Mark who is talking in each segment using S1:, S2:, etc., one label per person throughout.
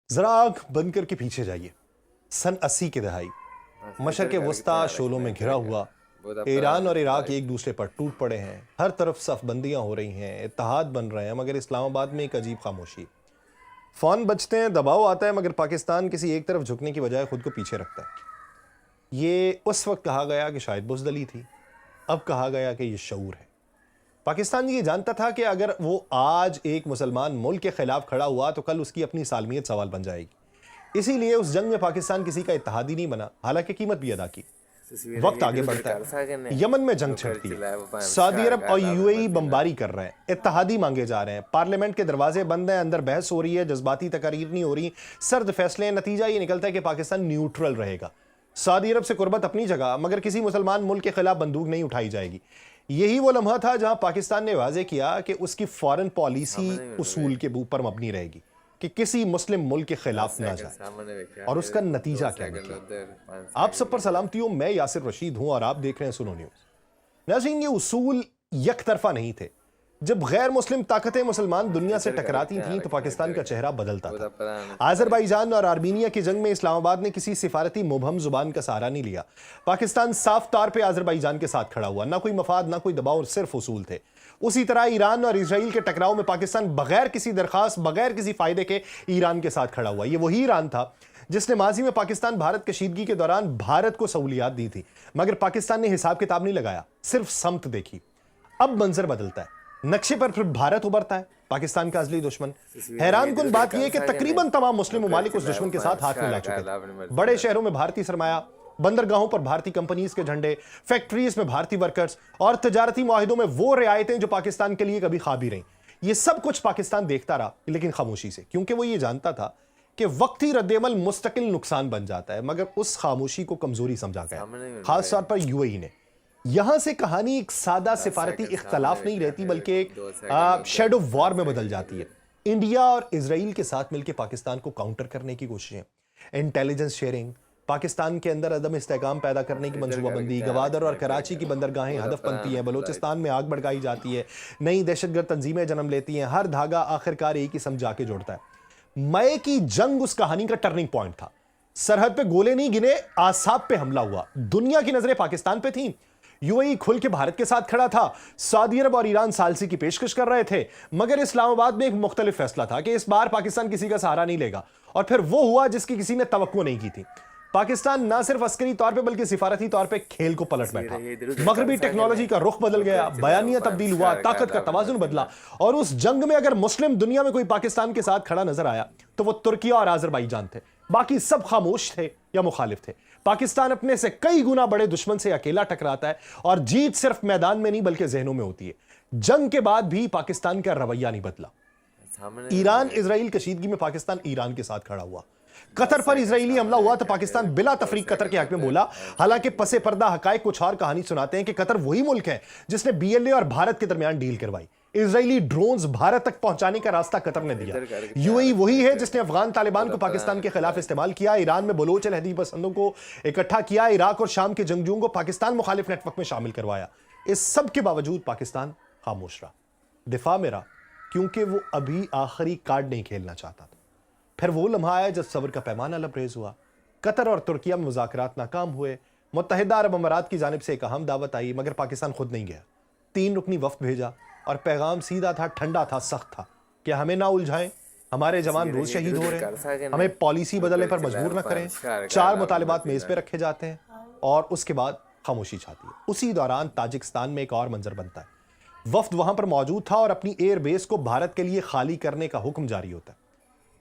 S1: जरा आंख बंद करके पीछे जाइए। सन 80 की दहाई, मशरक़ वस्ता शोलों में घिरा हुआ ईरान और इराक एक दूसरे पर टूट पड़े हैं। हर तरफ सफबंदियां हो रही हैं, इत्तेहाद बन रहे हैं, मगर इस्लामाबाद में एक अजीब खामोशी। फ़ोन बजते हैं, दबाव आता है, मगर पाकिस्तान किसी एक तरफ झुकने की बजाय खुद को पीछे रखता है। ये उस वक्त कहा गया कि शायद बुज़दली थी, अब कहा गया कि ये शऊर है। पाकिस्तान ये जानता था कि अगर वो आज एक मुसलमान मुल्क के खिलाफ खड़ा हुआ तो कल उसकी अपनी सालमियत सवाल बन जाएगी। इसीलिए उस जंग में पाकिस्तान किसी का इत्तेहादी नहीं बना, हालांकि कीमत भी अदा की। वक्त आगे बढ़ता है, यमन में जंग छिड़ती है, सऊदी अरब और यूएई बमबारी कर रहे हैं, इत्तेहादी मांगे जा रहे हैं, पार्लियामेंट के दरवाजे बंद हैं, अंदर बहस हो रही है, जज्बाती तकरीर नहीं हो रही, सर्द फैसले। नतीजा ये निकलता है कि पाकिस्तान न्यूट्रल रहेगा। सऊदी अरब से कुर्बत अपनी जगह, मगर किसी मुसलमान मुल्क के खिलाफ बंदूक नहीं उठाई जाएगी। यही वो लम्हा था जहां पाकिस्तान ने वाजे किया कि उसकी फॉरेन पॉलिसी उसूल के ऊपर मबनी रहेगी कि किसी मुस्लिम मुल्क के खिलाफ ना जाए। और उसका नतीजा क्या निकला? आप सब पर सलामती, मैं यासिर रशीद हूं और आप देख रहे हैं सुनो न्यूज़। नाज़रीन, ये उसूल एक तरफा नहीं थे। जब गैर मुस्लिम ताकतें मुसलमान दुनिया से टकराती थीं तो पाकिस्तान का चेहरा बदलता था। आज़रबाईजान और आर्मीनिया की जंग में इस्लामाबाद ने किसी सिफारती मुबहम जुबान का सहारा नहीं लिया। पाकिस्तान साफ तौर पे आज़रबाईजान के साथ खड़ा हुआ, ना कोई मफाद ना कोई दबाव, सिर्फ उसूल थे। उसी तरह ईरान और इसराइल के टकराव में पाकिस्तान बगैर किसी दरखास्त, बगैर किसी फायदे के ईरान के साथ खड़ा हुआ। ये वही ईरान था जिसने माजी में पाकिस्तान भारत कशीदगी के दौरान भारत को सहूलियात दी थी, मगर पाकिस्तान ने हिसाब किताब नहीं लगाया, सिर्फ समत देखी। अब मंजर बदलता है, नक्शे पर फिर भारत उभरता है, पाकिस्तान का असली दुश्मन। हैरान कुन बात यह है कि तकरीबन तमाम मुस्लिम ममालिक उस दुश्मन के साथ हाथ मिला चुके थे। बड़े शहरों में भारतीय सरमाया, बंदरगाहों पर भारतीय कंपनीज के झंडे, फैक्ट्रीज में भारतीय वर्कर्स और तजारती मुआहिदों में वो रियायतें जो पाकिस्तान के लिए कभी ख्वाब ही रहीं। ये सब कुछ पाकिस्तान देखता रहा, लेकिन खामोशी से, क्योंकि वो ये जानता था कि वक्ती रद्देमल मुस्तकिल नुकसान बन जाता है। मगर उस खामोशी को कमजोरी समझा गया, खासतौर पर यूएई ने। यहां से कहानी एक सादा सिफारती इख्तलाफ नहीं रहती, बल्कि एक शेडो वॉर में बदल जाती है। इंडिया और इसराइल के साथ मिलकर पाकिस्तान को काउंटर करने की कोशिशें, इंटेलिजेंस शेयरिंग, पाकिस्तान के अंदर अदम इस्तेहकाम पैदा करने की मंसूबाबंदी, गवादर और कराची की बंदरगाहें हदफ बनती हैं, बलोचिस्तान में आग भड़काई जाती है, नई दहशतगर्द तंजीमें जन्म लेती हैं। हर धागा आखिरकार एक ही समझ जाके जोड़ता है। मई की जंग उस कहानी का टर्निंग पॉइंट था। सरहद पे गोले नहीं गिने, आसाब पे हमला हुआ। दुनिया की नजरें पाकिस्तान पे थीं। यूएई खुल के भारत के साथ खड़ा था। सऊदी अरब और ईरान सालसी की पेशकश कर रहे थे, मगर इस्लामाबाद में एक मुख्तलिफ फैसला था कि इस बार पाकिस्तान किसी का सहारा नहीं लेगा। और फिर वो हुआ जिसकी किसी ने तवक्को नहीं की थी। पाकिस्तान ना सिर्फ अस्करी तौर पे बल्कि सिफारती तौर पे खेल को पलट बैठा। मगरबी टेक्नोलॉजी का रुख बदल गया, बयानिया तब्दील हुआ, ताकत का तवाजुन बदला। और उस जंग में अगर मुस्लिम दुनिया में कोई पाकिस्तान के साथ खड़ा नजर आया तो वो तुर्किया और आज़रबाईजान थे। बाकी सब खामोश थे या मुखालिफ थे। पाकिस्तान अपने से कई गुना बड़े दुश्मन से अकेला टकराता है, और जीत सिर्फ मैदान में नहीं बल्कि जहनों में होती है। जंग के बाद भी पाकिस्तान का रवैया नहीं बदला। ईरान इसराइल कशीदगी में पाकिस्तान ईरान के साथ खड़ा हुआ। कतर पर इजरायली हमला हुआ तो पाकिस्तान बिला तफरीक कतर के हक में बोला। हालांकि पसे पर्दा हकायक कुछ और कहानी सुनाते हैं कि कतर वही मुल्क है जिसने बीएलए और भारत के दरमियान डील करवाई। इजरायली ड्रोन्स भारत तक पहुंचाने का रास्ता कतर ने दिया। यूएई वही है जिसने अफगान तालिबान को पाकिस्तान के खिलाफ इस्तेमाल किया, ईरान में बलोच अलहदी पसंदों को इकट्ठा किया, इराक और शाम के जंगजुओं को पाकिस्तान मुखालिफ नेटवर्क में शामिल करवाया। इस सब के बावजूद पाकिस्तान खामोश रहा, दिफा में रहा, क्योंकि वो अभी आखिरी कार्ड नहीं खेलना चाहता था। फिर वो लम्हा आया जब सब्र का पैमाना लबरेज हुआ। कतर और तुर्किया में मुज़ाकरात नाकाम हुए। मुत्तहिदा अरब अमारात की जानिब से एक अहम दावत आई, मगर पाकिस्तान खुद नहीं गया। 3 रुकनी वफ्द भेजा और पैगाम सीधा था, ठंडा था, सख्त था कि हमें ना उलझाएं, हमारे जवान रोज शहीद हो रहे हैं, हमें पॉलिसी बदलने पर मजबूर ना करें। 4 मुतालिबात मेज पे रखे जाते हैं और उसके बाद खामोशी छाती है। उसी दौरान ताजिकिस्तान में एक और मंजर बनता है। वफ्द वहां पर मौजूद था और अपनी एयर बेस को भारत के लिए खाली करने का हुक्म जारी होता है।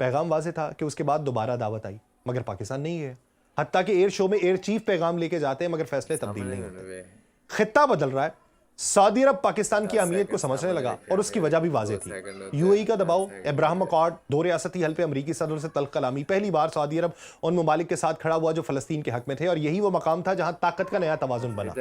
S1: पैगाम वाज़ेह था कि उसके बाद दोबारा दावत आई, मगर पाकिस्तान नहीं गया। हत्ता कि एयर शो में एयर चीफ पैगाम लेके जाते हैं, मगर फैसले तब्दील नहीं होते। खित्ता बदल रहा है। सऊदी अरब पाकिस्तान की अहमियत को समझने लगा और उसकी वजह भी वाज़ेह थी। यूएई का दबाव, इब्राहिम अकॉर्ड, 2 रियासती हल पे अमरीकी सदर से तल्ख कलामी। पहली बार सऊदी अरब उन ममालिक के साथ खड़ा हुआ जो फलस्तीन के हक में थे, और यही वो मकाम था जहां ताकत का नया तवाजुन बना।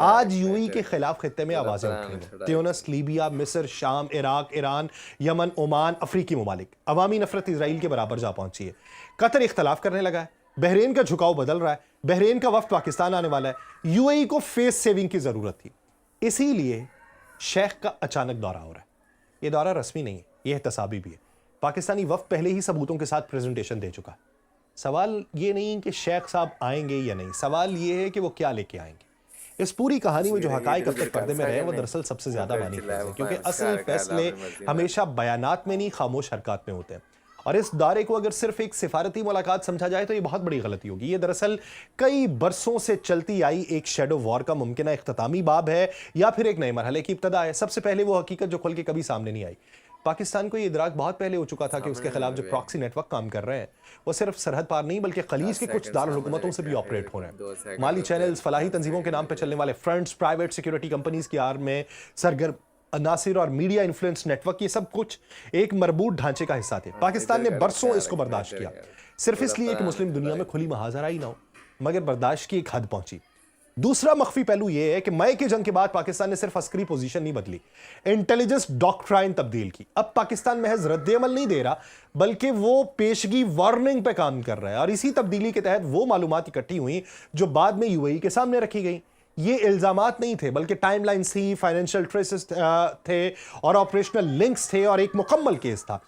S1: आज यूएई के खिलाफ खित्ते में आवाजें उठ रही हैं। ट्यूनिस, लीबिया, मिस्र, शाम, इराक, ईरान, यमन, ओमान, अफ्रीकी ममालिक। अवामी नफरत इसराइल के बराबर जा पहुंची है। कतर इख्तलाफ करने लगा है। बहरीन का झुकाव बदल रहा है। बहरीन का वफ्द पाकिस्तान आने वाला है। यूएई को फेस सेविंग की जरूरत थी, इसीलिए शेख का अचानक दौरा हो रहा है। यह दौरा रस्मी नहीं है, यह एहतसाबी भी है। पाकिस्तानी वफ्द पहले ही सबूतों के साथ प्रेजेंटेशन दे चुका। सवाल ये नहीं कि शेख साहब आएंगे या नहीं, सवाल ये है कि वो क्या लेके आएंगे। इस पूरी कहानी में जो हकाइक अब तक पर्दे में रहे वो दरअसल सबसे ज्यादा मानी है, क्योंकि असल फैसले हमेशा बयानात में नहीं, खामोश हरकत में होते हैं। और इस दौरे को अगर सिर्फ एक सिफारती मुलाकात समझा जाए तो ये बहुत बड़ी गलती होगी। ये दरअसल कई बरसों से चलती आई एक शैडो वॉर का मुमकिन इख्तितामी बाब है या फिर एक नए मरहले की इब्तदा है। सबसे पहले वो हकीकत जो खुल के कभी सामने नहीं आई। पाकिस्तान को ये इदराक बहुत पहले हो चुका था कि उसके खिलाफ जो प्रॉक्सी नेटवर्क काम कर रहे हैं वो सिर्फ सरहद पार नहीं बल्कि खलीज के कुछ दारुल हुकूमतों से भी ऑपरेट हो रहे हैं। माली चैनल्स, फलाही तंजीमों के नाम पर चलने वाले फ्रंट्स, प्राइवेट सिक्योरिटी कंपनीज की आड़ में सरगर्म अनासिर और मीडिया इन्फ्लुएंस नेटवर्क, ये सब कुछ एक मरबूत ढांचे का हिस्सा थे। पाकिस्तान ने बरसों इसको बर्दाश्त किया, सिर्फ इसलिए कि मुस्लिम दुनिया में खुली महाजराई ना हो, मगर बर्दाश्त की एक हद पहुंची। दूसरा मख्फी पहलू यह है कि मई की जंग के बाद पाकिस्तान ने सिर्फ अस्करी पोजीशन नहीं बदली, इंटेलिजेंस डॉक्ट्राइन तब्दील की। अब पाकिस्तान महज रद्द-ए-अमल नहीं दे रहा बल्कि वो पेशगी वार्निंग पे काम कर रहा है, और इसी तब्दीली के तहत वो मालूमात इकट्ठी हुई जो बाद में यूएई के सामने रखी गई। ये इल्जामात नहीं थे बल्कि टाइमलाइंस थी, फाइनेंशियल ट्रेसेस थे और ऑपरेशनल लिंक्स थे और एक मुकम्मल केस था।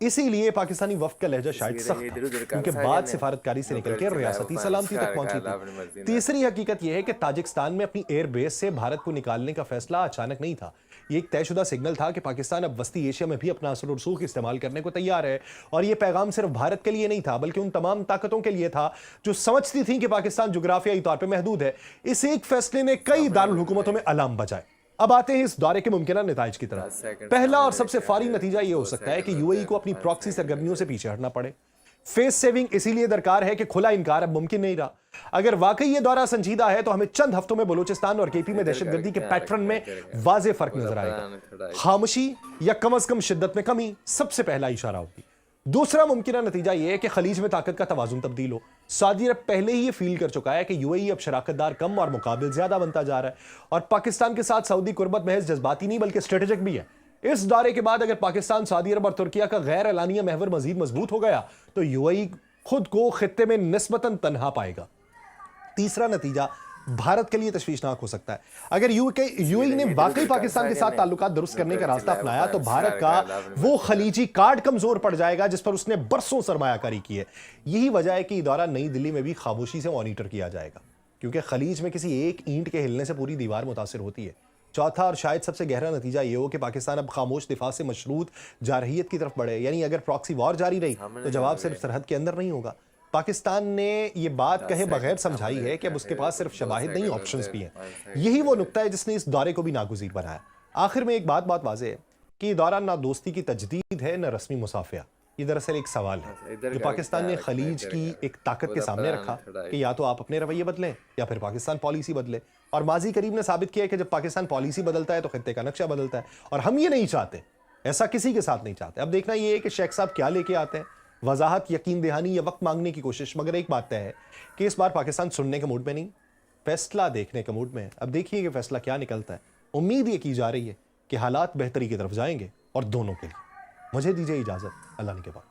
S1: इसीलिए पाकिस्तानी वफ्द का लहजा शायद सख्त था, क्योंकि बात सिफारतकारी से निकल के रियासती सलामती तक पहुंची थी। तीसरी हकीकत यह है कि ताजिकिस्तान में अपनी एयर बेस से भारत को निकालने का फैसला अचानक नहीं था। ये एक तयशुदा सिग्नल था कि पाकिस्तान अब वस्ती एशिया में भी अपना असर और रसूख इस्तेमाल करने को तैयार है। और यह पैगाम सिर्फ भारत के लिए नहीं था बल्कि उन तमाम ताकतों के लिए था जो समझती थी कि पाकिस्तान जुग्राफियाई तौर पर महदूद है। इस एक फैसले ने कई दारुल हुकूमतों में अलार्म बजाए। अब आते हैं इस दौरे के मुमकिन नताइज की तरफ। पहला और सबसे फारी नतीजा यह हो सकता है कि यूएई को अपनी प्रॉक्सी सरगर्मियों से पीछे हटना पड़े। फेस सेविंग इसीलिए दरकार है कि खुला इनकार अब मुमकिन नहीं रहा। अगर वाकई ये दौरा संजीदा है तो हमें चंद हफ्तों में बलूचिस्तान और केपी में दहशतगर्दी के पैटर्न में वाज़ेह फर्क नजर आएगा। खामोशी या कम अज कम शिद्दत में कमी सबसे पहला इशारा होगी। दूसरा मुमकिन नतीजा यह है कि खलीज में ताकत का तवाजुन तब्दील हो। सऊदी अरब पहले ही ये फील कर चुका है कि यूएई अब शराकतदार कम और मुकाबिल ज्यादा बनता जा रहा है, और पाकिस्तान के साथ सऊदी कुर्बत महज जज्बाती नहीं बल्कि स्ट्रेटेजिक भी है। इस दौरे के बाद अगर पाकिस्तान, सऊदी अरब और तुर्किया का गैर एलानिया महवर मजीद मजबूत हो गया तो यूएई खुद को खित्ते में निस्बतन तन्हा पाएगा। तीसरा नतीजा भारत के लिए तशवीशनाक हो सकता है। अगर यूएई ने वाकई पाकिस्तान के साथ ताल्लुकात दुरुस्त करने का रास्ता अपनाया तो भारत का वो खलीजी कार्ड कमजोर पड़ जाएगा जिस पर उसने बरसों सरमायाकारी की है। यही वजह है कि ये दौरा नई दिल्ली में भी खामोशी से मॉनिटर किया जाएगा, क्योंकि खलीज में किसी एक ईंट के हिलने से पूरी दीवार मुतासिर होती है। चौथा और शायद सबसे गहरा नतीजा ये हो कि पाकिस्तान अब खामोश दिफा से मशरूत जारहियत की तरफ बढ़े। यानी अगर प्रॉक्सी वॉर जारी रही तो जवाब सिर्फ सरहद के अंदर नहीं होगा। पाकिस्तान ने ये बात कहे बगैर समझाई है कि अब उसके पास सिर्फ शवाहिद नहीं, ऑप्शंस भी हैं। यही वो नुक्ता है जिसने इस दौरे को भी नागुज़ीर बनाया। आखिर में एक बात वाज़ेह है कि ये दौरा ना दोस्ती की तजदीद है, न रस्मी मुसाफिया। ये दरअसल एक सवाल है जो पाकिस्तान ने खलीज की एक ताकत के सामने रखा कि या तो आप अपने रवैये बदलें या फिर पाकिस्तान पॉलिसी बदले। और माजी करीब ने साबित किया है कि जब पाकिस्तान पॉलिसी बदलता है तो खित्ते का नक्शा बदलता है, और हम ये नहीं चाहते, ऐसा किसी के साथ नहीं चाहते। अब देखना ये है कि शेख साहब क्या लेके आते हैं, वजाहत, यकीन दहानी या वक्त मांगने की कोशिश। मगर एक बात तय है कि इस बार पाकिस्तान सुनने के मूड में नहीं, फैसला देखने के मूड में है। अब देखिए कि फैसला क्या निकलता है। उम्मीद ये की जा रही है कि हालात बेहतरी की तरफ जाएंगे और दोनों के लिए। मुझे दीजिए इजाजत, अल्लाह ने के बाद।